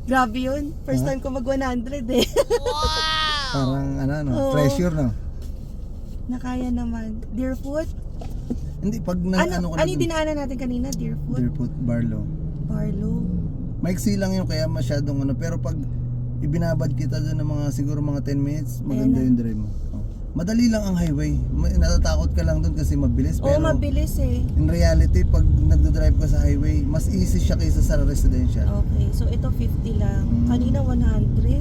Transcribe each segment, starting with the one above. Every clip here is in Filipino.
Grabe yun. First time ko mag 100 eh. Parang Oo. pressure no. Nakaya naman. Deerfoot? Hindi, pag Ano ka na yung dun, dinaanan natin kanina? Deerfoot? Deerfoot, Barlow. Barlow. Maiksi lang yun kaya masyadong pero pag ibinabad kita doon ng mga siguro mga 10 minutes, maganda Ayan na. yung drive mo. Oh. Madali lang ang highway. Natatakot ka lang doon kasi mabilis Oo, pero mabilis eh. in reality pag nagdo-drive ka sa highway, mas easy siya kaysa sa residential. Okay, so ito 50 lang. Kanina 100.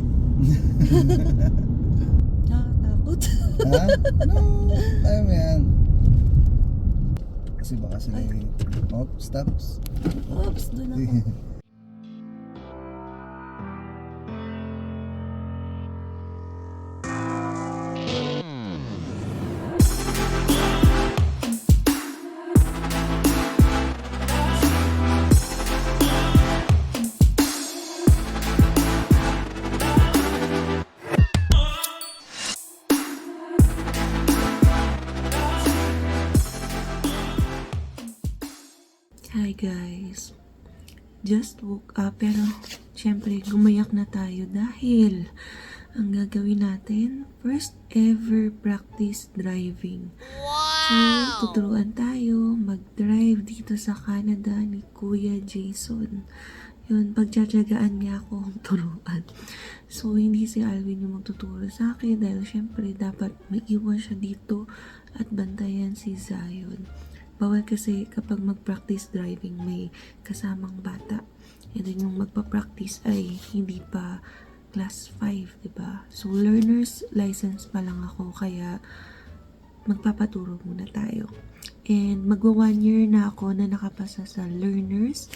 Nakakatakot. Ha? No, kaya mo yan. Kasi baka sila stops. Oops, doon ako. Hi guys, just woke up pero syempre gumayak na tayo dahil ang gagawin natin, first ever practice driving. So, tuturuan tayo mag-drive dito sa Canada ni Kuya Jason. Yun, pagtsatsagaan niya akong turuan. So, hindi si Alvin yung magtuturo sa akin dahil syempre dapat maiwan siya dito at bantayan si Zion. Bawal kasi kapag mag-practice driving may kasamang bata. And then yung magpa-practice ay hindi pa class 5, diba? So, learner's license pa lang ako kaya magpapaturo muna tayo. And magwa 1 year na ako na nakapasa sa learners.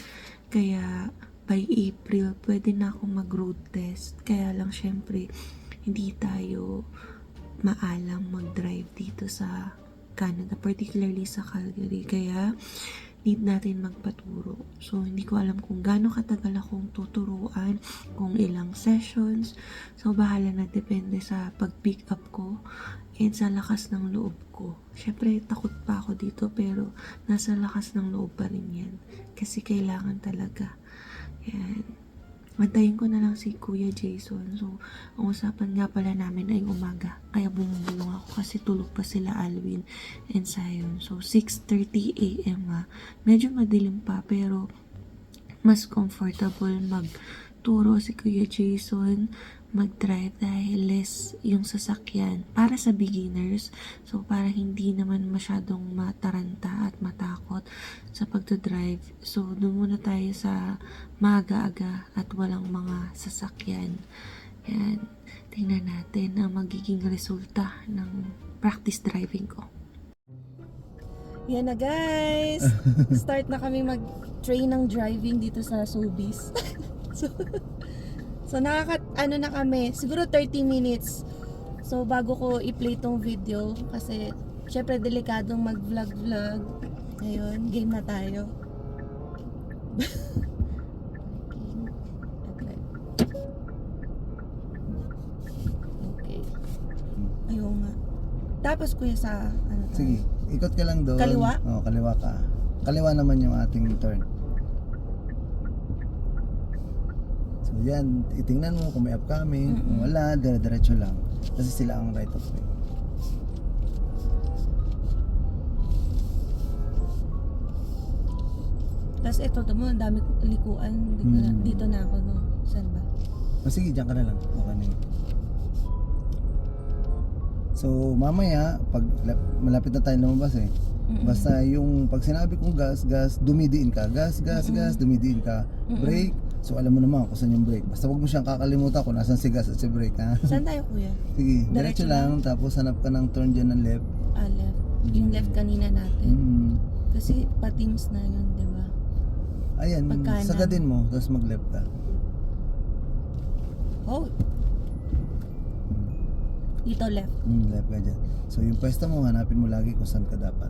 Kaya by April, pwede na akong mag-road test. Kaya lang syempre, hindi tayo maalam mag-drive dito sa Canada, particularly sa Calgary. Kaya, need natin magpaturo. So, hindi ko alam kung gaano katagal akong tuturuan, kung ilang sessions. So, bahala na, depende sa pag-pick up ko and sa lakas ng loob ko. Syempre, takot pa ako dito, pero nasa lakas ng loob pa rin yan. Kasi kailangan talaga. Yan. Mantayin ko na lang si Kuya Jason. So, ang usapan nga pala namin ay umaga. Kaya bumubulong ako kasi tulog pa sila Alvin and Zion. So, 6:30 AM Medyo madilim pa pero mas comfortable magturo si Kuya Jason mag-drive dahil less yung sasakyan para sa beginners. So, para hindi naman masyadong mataranta at matakot sa pagdadrive. So, doon muna tayo sa maaga-aga at walang mga sasakyan. Yan. Tingnan natin ang magiging resulta ng practice driving ko. Yan na guys! Start na kami mag-train ng driving dito sa Sobeys. So na kami, siguro 30 minutes. So bago ko i-play tong video kasi syempre delikadong mag-vlog. Ngayon, game na tayo. Okay. Ayun nga. Tapos kuya sa Sige, ikot ka lang doon. Kaliwa? Oo, kaliwa ka. Kaliwa naman yung ating turn. So yan, itingnan mo kung may upcoming. Kung wala, dire-diretso lang. Kasi sila ang right of way. Tapos ito, tamo, ang dami likuan. Dito na ako, no? Saan ba? Sige, dyan ka na lang. Okay na yun. So, mamaya, pag malapit na tayo lumabas basta yung pag sinabi kong gas, dumidiin ka. Gas, dumidiin ka. Brake, so alam mo naman kung saan yung brake. Basta huwag mo siyang kakalimutan kung nasan si gas at si brake, ha? Saan tayo, kuya? Sige, diretso lang. Tapos hanap ka ng turn dyan ng left. Left. Yung left kanina natin. Kasi pa-teams na yun, di ba? Ayan, Pagkanan. sagadin mo, tapos mag-left ka. Oh. Dito left. Left ka dyan. So yung pwesto mo, hanapin mo lagi kung saan ka dapat.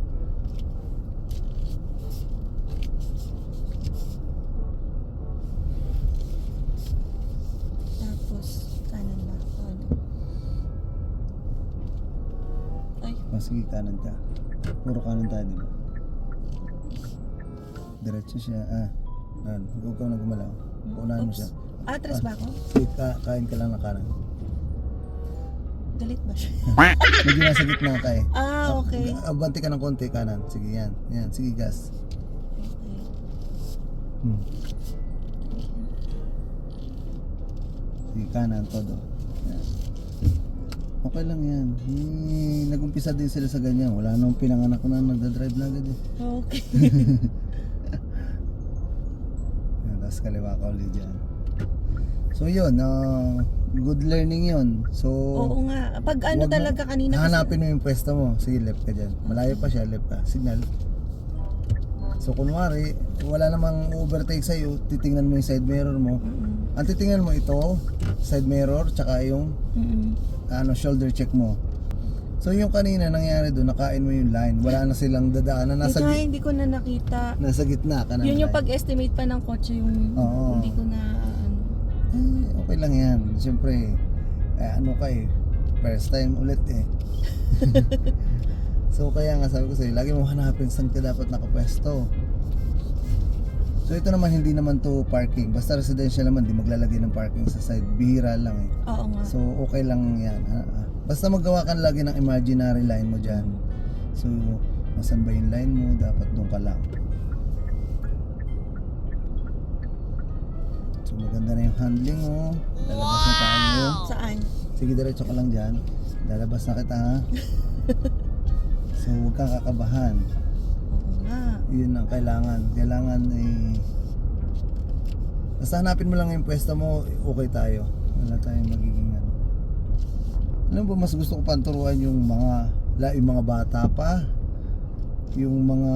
Tapos, kanan ba? Ano? Ay, Sige, kanan ka. Puro kanan tayo, di ba? Diretso siya. Yan, huwag ka na gumalaw. Paunahan mo siya. Atras ba ako? Sige, kain ka lang ng kanan. Galit ba siya? Medyo nasa gitna ka eh. Okay. Abanti ka ng konti kanan. Sige, yan. Yan, sige, gas. Sige, kanan, todo. Yan. Okay lang yan. Nag-umpisa din sila sa ganyan. Wala nang pinanganak ko na nagdadrive na agad eh. Okay. Yan, tapos kaliwa ka ulit dyan. So yun, good learning yun. So, Oo nga. Pag ano wag mo- talaga kanina hanapin mo yung pwesto mo. Sige, left ka dyan. Malayo pa siya, left ka. Signal. So kunwari, wala namang overtake sa'yo, titingnan mo yung side mirror mo. Ang titingnan mo ito, side mirror, tsaka yung shoulder check mo. So yung kanina nangyari doon, nakain mo yung line. Wala na silang dadaanan. Ito hindi ko na nakita. Nasa gitna ka na. Yun yung pag-estimate pa ng kotse yung Oo. hindi ko na Okay lang yan. Siyempre, ano ka eh, first time ulit eh. So kaya nga sabi ko sa'yo, lagi mo hanapin saan ka dapat nakapwesto. So ito naman, hindi naman to parking. Basta residential naman, di maglalagay ng parking sa side. Bihira lang eh. Oo nga. So okay lang yan. Basta maggawa ka lagi ng imaginary line mo dyan. So, masan ba yung line mo? Dapat doon ka lang. So maganda na yung handling mo. Lalabas na tayo. Saan? Sige, diretso ka lang dyan. Lalabas na kita ha. So huwag kang kakabahan. Oo nga. Yun ang kailangan. Kailangan basta hanapin mo lang yung pwesto mo, okay tayo. Wala tayong magiging ano. Alam mo, mas gusto ko pang turuan yung mga bata pa. Yung mga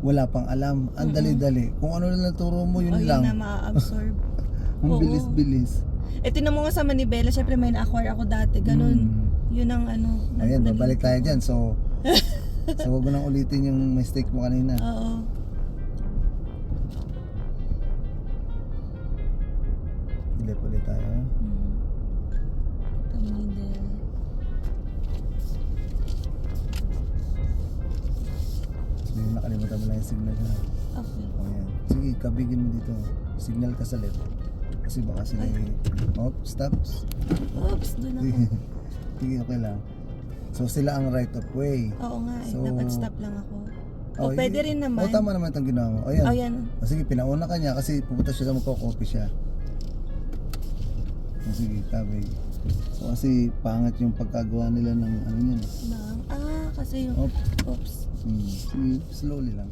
wala pang alam. Ang dali-dali. Kung ano lang naturo mo, yun lang. Yun na ma-absorb. Ang Oo. bilis-bilis. Tinan mo nga sa Manibela, syempre may na-acquire ako dati. Ganun. Yun ang ano. Ayan, naging- babalik tayo dyan. So huwag mo nang ulitin yung mistake mo kanina. Oo. Dilip ulit tayo. Manibela. So nakalimutan mo lang yung signal na. Okay. Ayan. Sige, kabigin mo dito. Signal ka sa left. Kasi baka sila stop. Oops, doon ako. Sige, okay lang. So sila ang right of way. Oo nga eh. So, Dapat stop lang ako. O pwede rin naman. Tama naman itong ginawa mo. Ayan. Oh, yan. Sige, pinauna ka niya kasi pupunta siya sa magkocopy siya. Sige, kabig. So kasi pangit yung pagkagawa nila ng ano yan. Kasi yung... Oops. Sige, slowly lang.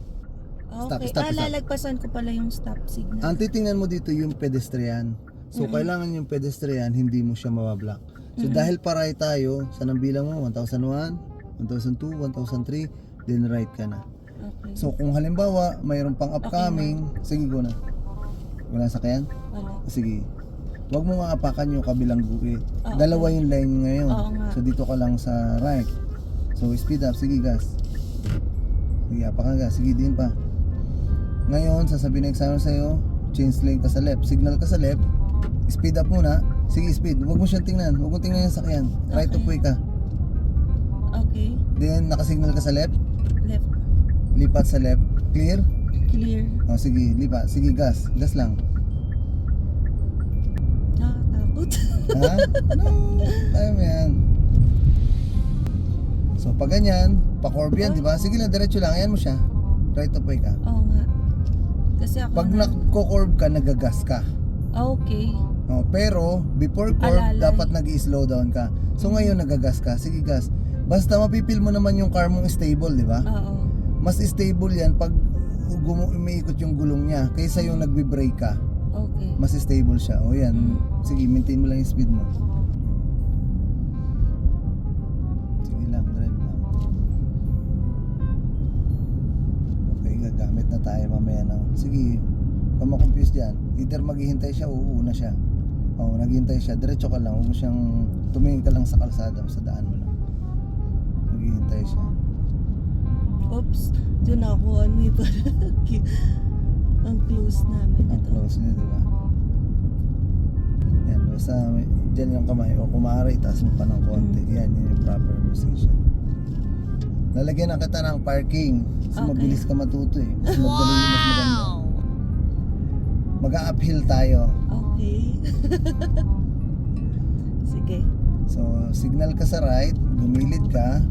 Okay. Stop. Lalagpasan ko pala yung stop signal. Ang titingnan mo dito yung pedestrian. So kailangan yung pedestrian hindi mo siya mabablock. So dahil paray tayo, saan ang bilang mo? 1001, 1002, 1003, then right ka na. Okay. So kung halimbawa mayroon pang upcoming, sige go na. Wala sakyan? Wala. Sige. Huwag mo nga apakan yung kabilang guhit. Oo. Dalawa yung line ngayon. Oo nga. So dito ka lang sa right. So speed up, sige gas. Sige, apakan gas, sige din pa. Ngayon, sasabihin ng examiner sa'yo, change lane ka sa left, signal ka sa left, speed up muna, sige speed, huwag mo siyang tingnan, huwag mo tingnan yung sakyan, right of way ka. Okay. Then, nakasignal ka sa left, Left. lipat sa left, clear? Clear. O sige, lipat, sige gas lang. Nakakatakot. Ha? No, kaya mo yan. So, pag ganyan, pa-curve yan, di ba? Sige lang, diretso lang, ayan mo siya, right of way ka. Oo nga. Kasi ako Pag nagko-curve ka, nagagas ka. Okay. Oh, pero before curve Alalay. dapat nag-slow down ka. So ngayon nagagas ka. Sige gas. Basta mapipil mo naman yung car mong stable, di ba? Oo. Mas stable 'yan pag umiikot yung gulong niya kaysa yung nagbi-brake ka. Okay. Mas stable siya. O yan. Sige, maintain mo lang yung speed mo. Sige lang, drive lang. Okay, gagamit na tayo mamaya ng. Sige, kung ma-confuse dyan, either maghihintay siya o uuna siya. O, naghihintay siya, diretso ka lang. Huwag mo siyang, tumingin ka lang sa kalsada, sa daan mo lang. Maghihintay siya. Oops. Doon ako. Ano yung parang ang close namin. Ang close niya, di ba? Yan, basta dyan yung kamay. O kung maaari, itaas mo pa ng konti. Yan, yun yung proper position. Lalagyan na kita ng parking. Kasi Okay. mabilis ka matuto eh. Mas madali, mas maganda. Mag-uphill tayo. Okay. Sige. So, signal ka sa right, gumilid ka.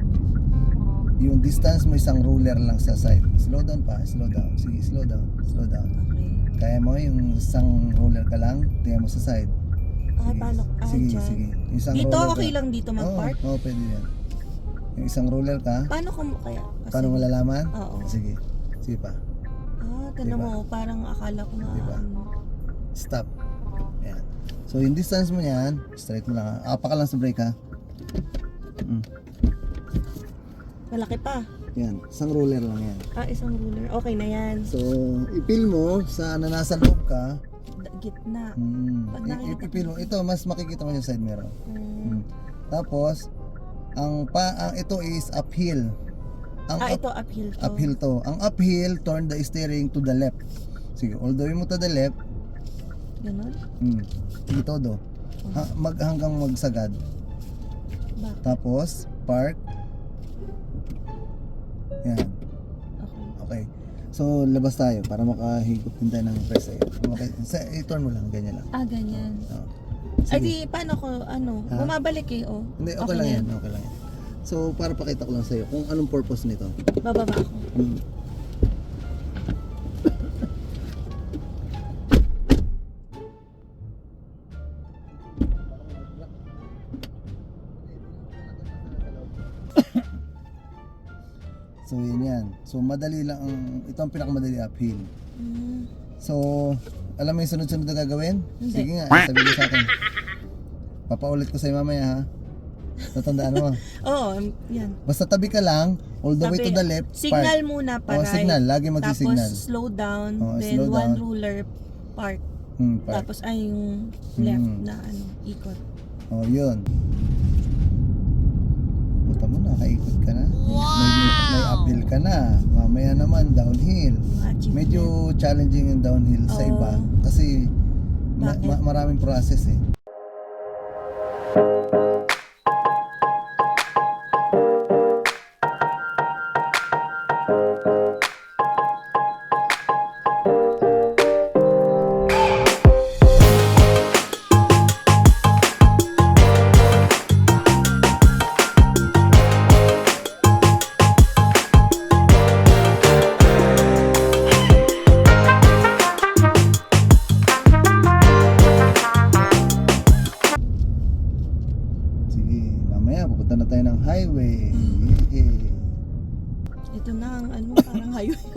Yung distance mo isang ruler lang sa side. Slow down pa, slow down. Sige, slow down, slow down. Okay. Kaya mo yung isang ruler ka lang, tingnan mo sa side. Ah, paano? Ah, Sige, dyan. sige. Yung isang Dito, roller okay ka. lang dito mag-park? Oo, pwede yan. Yung isang ruler ka, Paano ko kaya? Kasi, paano malalaman? Oo. Sige, sige pa. Ah, tinan Diba? mo, parang akala ko na Diba? ano. Stop. Yan. So yung distance mo yan, straight mo lang ha. Apa ka lang sa brake ha. Malaki pa. Yan, isang ruler lang yan. Ah, isang ruler. Okay na yan. So, ipil mo sa na nasa loob ka. Gitna. Pag nakikita Ipil mo. Ito, mas makikita mo yung side mirror. Mm. Tapos, ang ito is uphill. Ang Ah, ito uphill to. uphill to. Ang uphill, turn the steering to the left. Sige, all the way mo to the left. Ganon? Sige, todo. Hanggang magsagad. Bakit? Tapos, park. Yan. Okay. Okay. So, labas tayo para makahigop din tayo ng press sa'yo. Okay. I-turn mo lang, ganyan lang. Ah, ganyan. Oo. Ay Sige. di, paano ko, ano, Ha? bumabalik eh, oh. Hindi, okay lang yan. Okay lang yan. So, para pakita ko lang sa'yo kung anong purpose nito. Bababa ako. Hmm. So, yun yan. So, madali lang ito ang pinakamadali uphill. Mm. So, alam mo yung sunod-sunod na gagawin? Hindi. Sige nga, sabi mo sa akin. Papaulit ko sa'yo mamaya ha. Tatandaan mo. Oo, yan. Basta tabi ka lang, all the way to the left, Signal park. muna pa, Oh, right? signal, lagi magsi-signal. Tapos slow down, Oh, then slow one down. ruler, park. Park. Tapos ay yung left Mm. na ano, ikot. Oh, yun. Puta mo na, kaikot ka na. May uphill ka na. Mamaya naman, downhill. Achievement. Medyo challenging yung downhill sa Oo. iba. Kasi Bakit? maraming process eh. Sige, mamaya pupunta na tayo ng highway. Yeah. Ito na ang ano, parang highway.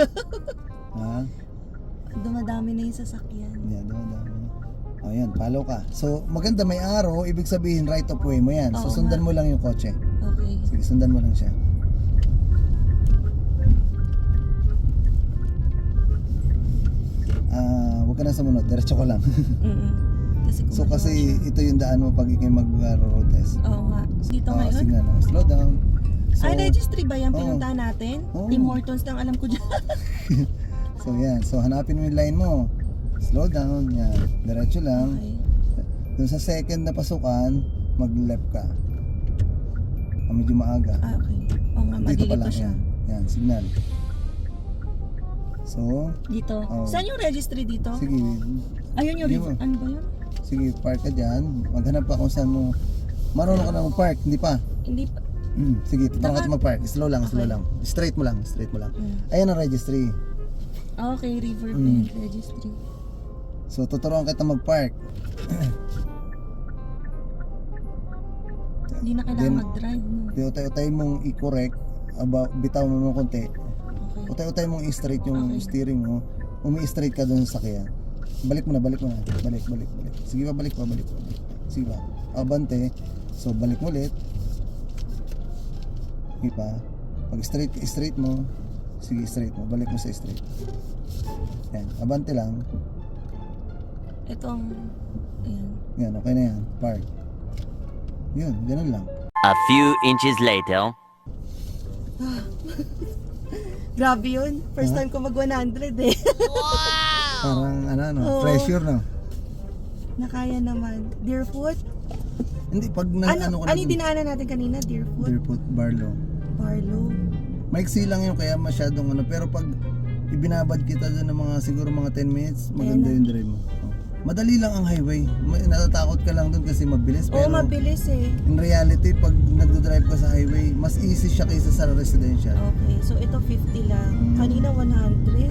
Ha? Dumadami na yung sasakyan. Yan, dami. O yan, follow ka. So, maganda may arrow, ibig sabihin right of way mo yan. So, Oo sundan nga. mo lang yung kotse. Okay. Sige, sundan mo lang siya. Huwag ka na sumunod, diretso ko lang. Mm-mm. Kasi So, gumagawa kasi siya. ito yung daan mo pag ikaw mag-road test. Oo nga. Dito Oo, ngayon? sige na, slow down. So, Ay, registry ba yan Oo. pinuntahan natin? Oo. Tim Hortons lang alam ko dyan. so yan, so hanapin mo yung line mo. Slow down, yan. Diretso lang. Okay. Dun sa second na pasukan, mag-left ka. Medyo maaga. Ah, okay. Oo nga, Dito pa madilito lang siya. yan. Yan, signal. So, Dito. Oo. Saan yung registry dito? sige. Ayun yung Di river. mo. Ano ba yun? Sige, park ka dyan. Maghanap ka kung saan mo. Marunong ka na mag-park, hindi pa. Hindi pa. Sige, tutulungan Naka- kita mag-park. Slow lang, slow Okay. lang. Straight mo lang, straight mo lang. Mm. Ayan ang registry. Okay, River Mm. Bend Registry. So, tuturuan kita mag-park. Hindi na kailangan Then, mag-drive, no? Utay-utay mong i-correct. Bitaw mo ng konti. Okay. Utay-utay mong i-straight yung Okay. steering mo. Umi-straight ka doon sa sakyan. Balik mo na. Balik. Sige pa, balik. Sige pa. Abante. So, balik mo ulit. Sige pa. Pag straight mo. Sige, straight mo. Balik mo sa straight. Yan. Abante lang. Ito ang... Ayan. Yan, okay na yan. Park. Yun, ganun lang. A few inches later. Grabe yun. First time ko mag 100 eh. Parang Oo. pressure no. Nakaya naman. Deerfoot? Hindi, pag Ano ka na yung dinaanan natin kanina? Deerfoot? Deerfoot, Barlow. Barlow? Maiksi lang yun kaya masyadong pero pag ibinabad kita doon ng mga siguro mga 10 minutes, maganda yung drive mo. Madali lang ang highway. Natatakot ka lang doon kasi mabilis. Oo, Pero mabilis eh. in reality, pag nagdo-drive ka sa highway, mas easy siya kaysa sa residential. Okay, so ito 50 lang. Kanina 100.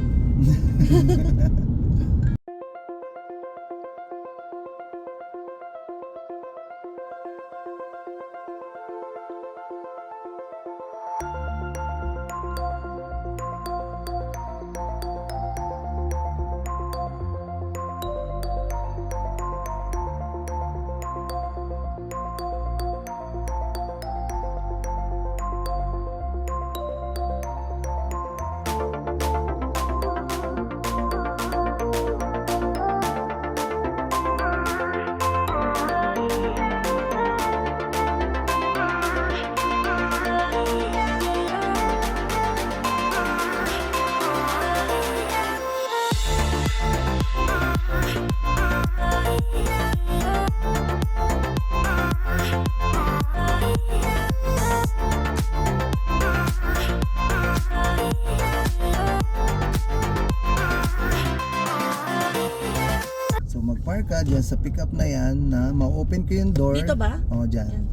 So mag-park ka dyan sa pickup na yan na ma-open ko yung door. Dito ba? Oo, dyan. Yan.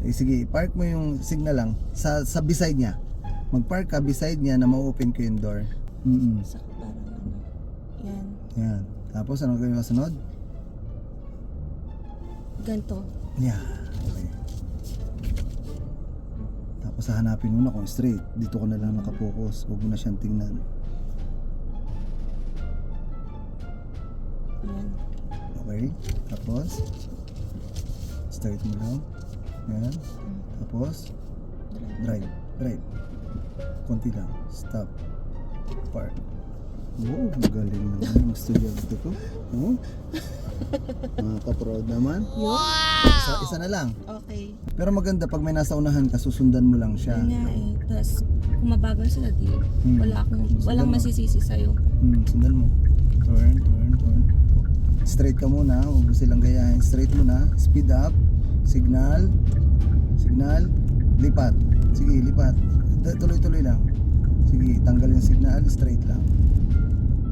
Eh, sige, park mo yung signal lang sa beside niya. Mag-park ka beside niya na ma-open ko yung door. Sa parang ano. Yan. Yan. Tapos ano gawin kasunod? Ganto. Yeah. Okay. Tapos hahanapin mo na kung straight. Dito ka na lang nakapokus. Huwag mo na siyang tingnan. Yan. Okay. Tapos straight mo lang. Yan. Tapos drive. Drive. Konti lang. Stop. Park. Oh, galing naman yung estudyante ko. Oh. Nakaka-proud naman. Isa na lang. Okay. Pero maganda pag may nasa unahan ka, susundan mo lang siya. Yun nga eh. Tapos, kung mabagal sila di, walang Sundan mo. masisisi sa'yo. Sundan mo. Turn. Straight ka muna, huwag mo silang gayahin. Straight muna, speed up, signal, lipat. Sige, lipat. Tuloy-tuloy lang. Sige, tanggal yung signal, straight lang.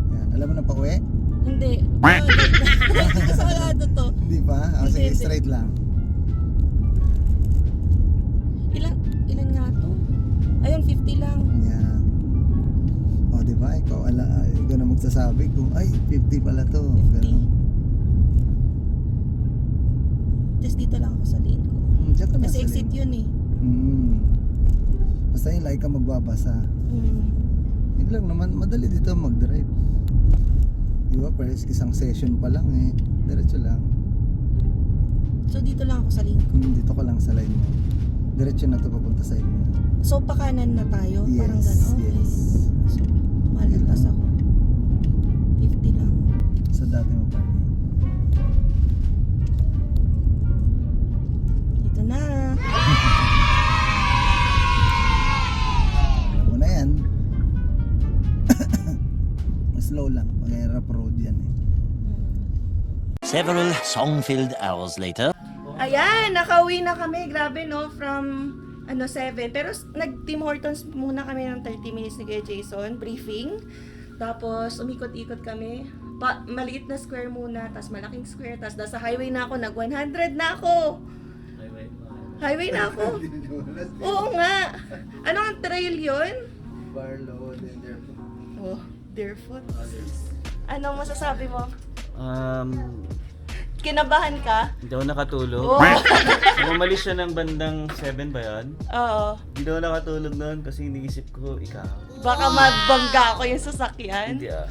Yan, alam mo na pa-uwi? Hindi. Kasarado to. Hindi pa? Hindi, Sige, hindi. straight lang. Ilan nga to? Ayun, 50 lang. Yan. O, di ba? Ikaw na magsasabi kung, ay, 50 pala to. 50. Ganun. Tapos dito lang ako sa lane ko. Diyan ka na Kasi sa exit lane. yun eh. Basta yung like ka magbabasa. Mm. Yun lang naman, madali dito mag-drive. Di ba? Pero isang session pa lang eh. Diretso lang. So dito lang ako sa lane ko. Dito ka lang sa line mo. Diretso na to papunta sa inyo. So pakanan na tayo? Parang Yes, gano'n? Okay. yes. So, malagpas ako. 50 lang. Sa dati mo pa. Dito na. Alam mo na yan. Slow lang. Mag-airap road yan eh. Several song-filled hours later. Ayan, nakauwi na kami. Grabe no, from 7. Pero nag-Tim Hortons muna kami ng 30 minutes ni Kuya Jason, briefing. Tapos umikot-ikot kami. Maliit na square muna, tapos malaking square, tapos nasa highway na ako, nag-100 na ako. Highway na ako. Oo nga. Ano ang trail yun? Barlow and Deerfoot. Oh, Deerfoot. Ano masasabi mo? Kinabahan ka? Hindi ako nakatulog. Oo. Umalis siya ng bandang 7 ba yan? Oo. Hindi ako nakatulog noon kasi iniisip ko, ikaw. Baka magbangga ako yung sasakyan. Hindi ah.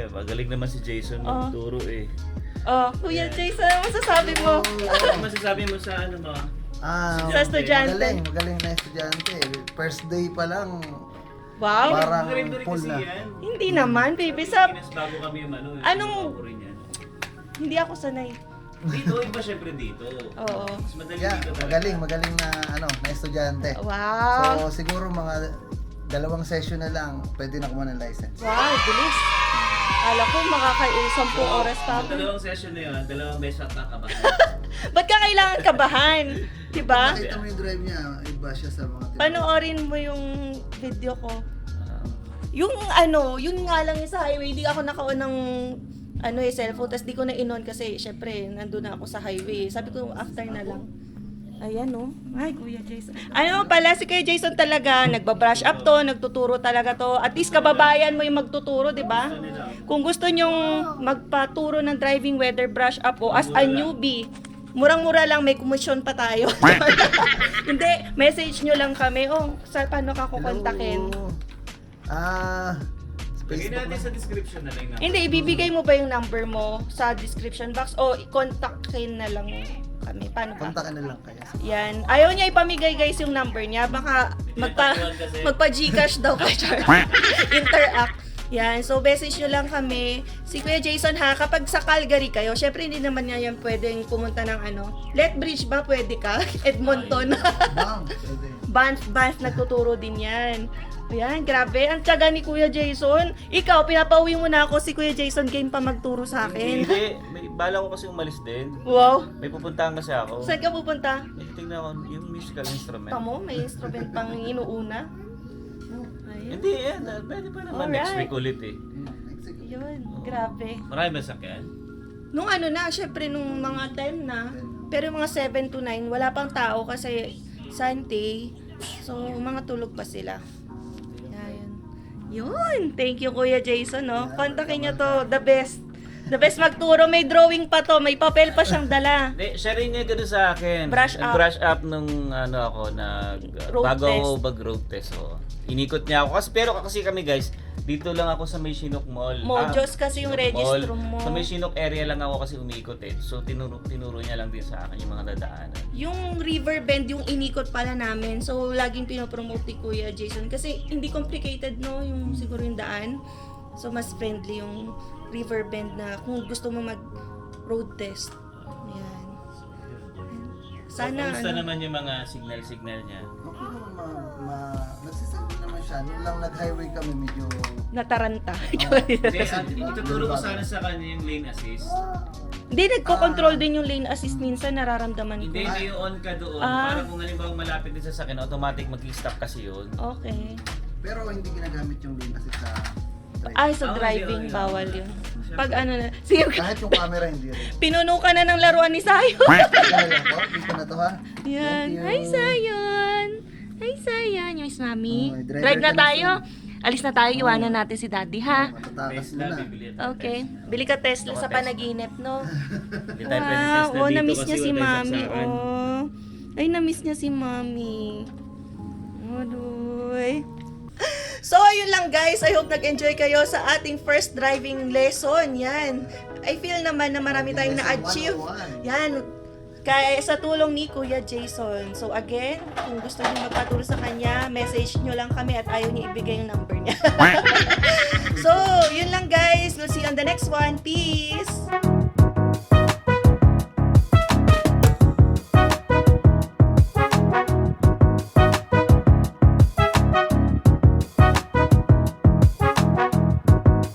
Magaling naman si Jason magturo eh. Oh, Kuya Jason, ano masasabi mo? Ano masasabi mo sa ano mo? Sa estudyante. Magaling na estudyante. First day pa lang, Wow. parang Rin full kasi na. yan. Hindi naman, baby. Sa, Pinas bago kami yung Anong- yung rin yan. hindi ako sanay. Dito, iba syempre dito. Oo. Mas madali Yeah, dito talaga. magaling na na estudyante. Wow. So siguro mga 2 session na lang, pwede na kumuha ng license. Wow, bilis. Kala ko makaka-10 oras pa Yung ako. dalawang session na yun, 2 beses at kakabahan. Ba't ka kailangan kabahan? Diba? Nakita mo yung drive niya, iba siya sa mga Panoorin mo yung video ko. Yung yun nga lang yung sa highway, hindi ako naka-on ng cellphone, tapos di ko na in-on kasi syempre nandun na ako sa highway. Sabi ko after na lang. Ayan Ay, Kuya Jason. Ano pala, si Kuya Jason talaga, nagbabrush up to, nagtuturo talaga to. At least kababayan mo yung magtuturo, di ba? Kung gusto nyong magpaturo ng driving weather brush up o as a newbie, murang-mura lang, may commission pa tayo. Hindi, message nyo lang kami. Paano ka kukontakin? Lagyan natin sa description na lang. Hindi, ibibigay mo ba yung number mo sa description box o kontakin na lang kami? Paano ba? Kontakin na lang kaya. Yan. Ayaw niya ipamigay guys yung number niya. Baka magpa-Gcash daw ka, Char. Interact. Yan. So, message nyo lang kami. Si Kuya Jason ha, kapag sa Calgary kayo, syempre hindi naman niya yan pwedeng pumunta ng Lethbridge ba? Pwede ka? Edmonton. Bang! Pwede. Banff, nagtuturo din yan. Ayan, grabe. Ang tiyaga ni Kuya Jason. Ikaw, pinapauwi mo na ako si Kuya Jason game pa magturo sa akin. Hindi, may bala ko kasi umalis din. Wow. May pupuntahan kasi ako. Saan ka pupunta? Tingnan ko yung musical instrument. Tamo, may instrument pang inuuna. Ayan. Hindi, pwede pa naman next Alright. week ulit eh. Yun, grabe. Marami ba sakyan? Nung syempre nung mga 10 na, pero yung mga 7 to 9, wala pang tao kasi Sunday. So, mga tulog pa sila. Ayan. Yun, thank you Kuya Jason, Kontakin niyo to, the best. The best magturo, may drawing pa to, may papel pa siyang dala. Hindi, siya rin niya gano'n sa akin. Brush up. Brush up nung Road bago test. ako mag-road test. So, inikot niya ako. Pero kasi kami guys, dito lang ako sa may Chinook Mall. Mojos kasi yung Chinook registro Mall. mo. Sa may Chinook area lang ako kasi umikot eh. So, tinuro niya lang din sa akin yung mga dadaanan. Yung river bend yung inikot pala namin. So, laging pinopromote ni Kuya Jason. Kasi hindi complicated, yung siguro yung daan. So, mas friendly yung river bend na kung gusto mo mag-road test. Ayan. Sana, Kamusta naman yung mga signal niya? Okay naman, nagsisend naman siya. Nung lang nag-highway kami, medyo... nataranta. Hindi, ituturo ko sana sa kanya yung lane assist. Hindi, nagko-control din yung lane assist minsan, nararamdaman ko. Hindi yung on ka doon. Ah. Para kung halimbawa malapit din sa sakin, automatic mag-stop kasi yun. Okay. Pero hindi ginagamit yung lane kasi sa drive. Ay, sa Ah, driving, hindi, bawal yun. Pag na, sige, Kahit yung camera hindi rin. pinuno ka na ng laruan ni Sayo. Ito na lang to. Dito na to ha. Yan. Thank you. Hi, Sayon. Hi, Sayon. Yung mami. Oh, driver Drive na ka na, tayo. Alis na tayo. Iwanan natin si Daddy, ha? Matatakas Tesla, na. bibili at Okay. Bili ka Tesla sa panaginip, no? Hindi tayo pwede Wow. Tesla Oh, dito na-miss kasi niya si wala tayong Mami. saksakan. Oh. Ay, na-miss niya si Mami. Adoy. So, ayun lang guys. I hope nag-enjoy kayo sa ating first driving lesson. Yan. I feel naman na marami tayong na-achieve. Yan. Kaya sa tulong ni Kuya Jason. So again, kung gusto niyo magpaturo sa kanya, message nyo lang kami at ayaw niya ibigay yung number niya. So, yun lang guys. We'll see you on the next one. Peace!